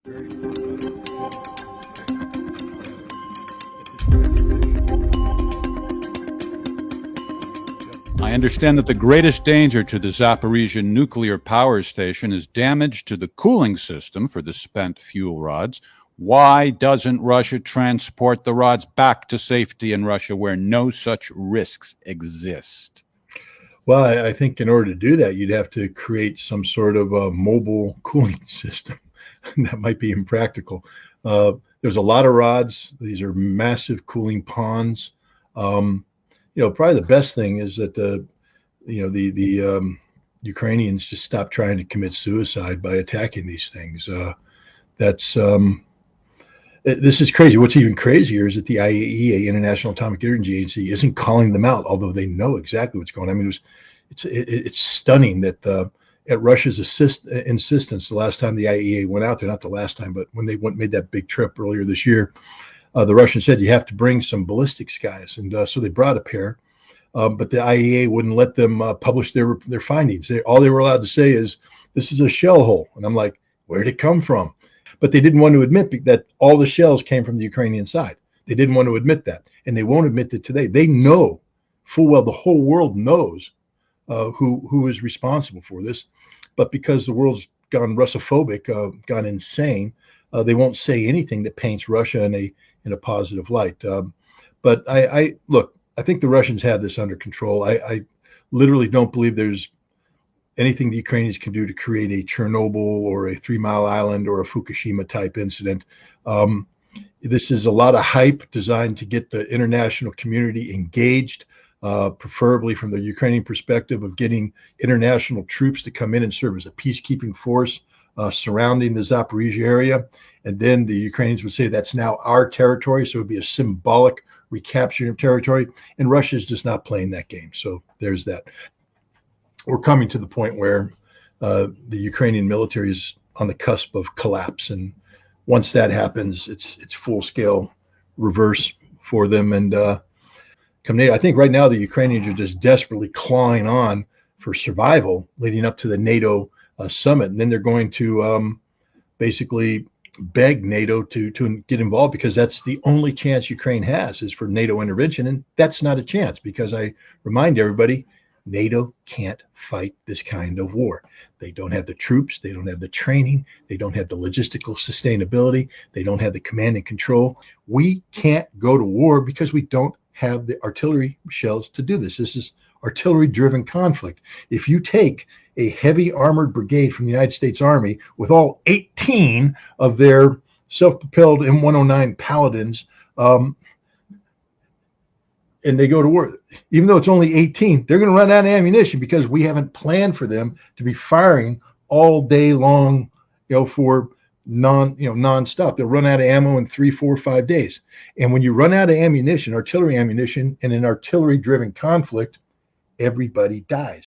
I understand that the greatest danger to the Zaporizhzhia nuclear power station is damage to the cooling system for the spent fuel rods. Why doesn't Russia transport the rods back to safety in Russia where no such risks exist? Well, I think in order to do that, you'd have to create some sort of a mobile cooling system. That might be impractical. There's a lot of rods. These are massive cooling ponds. Probably the best thing is that the Ukrainians just stop trying to commit suicide by attacking these things. This is crazy. What's even crazier is that the IAEA, International Atomic Energy Agency, isn't calling them out, although they know exactly what's going on. I mean, it's stunning that at Russia's insistence, the last time the IAEA went out there, not the last time, but when they made that big trip earlier this year, the Russians said you have to bring some ballistics guys, and so they brought a pair, but the IAEA wouldn't let them publish their findings. All they were allowed to say is, "This is a shell hole," and I'm like, "Where did it come from?" But they didn't want to admit that all the shells came from the Ukrainian side. They didn't want to admit that, and they won't admit it today. They know full well, the whole world knows who is responsible for this, but because the world's gone Russophobic, gone insane, they won't say anything that paints Russia in a positive light. But I think the Russians have this under control. I literally don't believe there's anything the Ukrainians can do to create a Chernobyl or a 3 Mile Island or a Fukushima type incident. This is a lot of hype designed to get the international community engaged, preferably from the Ukrainian perspective of getting international troops to come in and serve as a peacekeeping force surrounding the Zaporizhzhia area. And then the Ukrainians would say that's now our territory. So it would be a symbolic recapturing of territory. And Russia's just not playing that game. So there's that. We're coming to the point where the Ukrainian military is on the cusp of collapse. And once that happens, it's full scale reverse for them. And I think right now the Ukrainians are just desperately clawing on for survival leading up to the NATO summit. And then they're going to basically beg NATO to get involved, because that's the only chance Ukraine has is for NATO intervention. And that's not a chance, because I remind everybody, NATO can't fight this kind of war. They don't have the troops. They don't have the training. They don't have the logistical sustainability. They don't have the command and control. We can't go to war because we don't have the artillery shells to do this. This is artillery-driven conflict. If you take a heavy armored brigade from the United States Army with all 18 of their self-propelled M109 Paladins, and they go to war, even though it's only 18, they're going to run out of ammunition because we haven't planned for them to be firing all day long, for nonstop. They'll run out of ammo in 3, 4, 5 days. And when you run out of ammunition, artillery ammunition, in an artillery-driven conflict, everybody dies.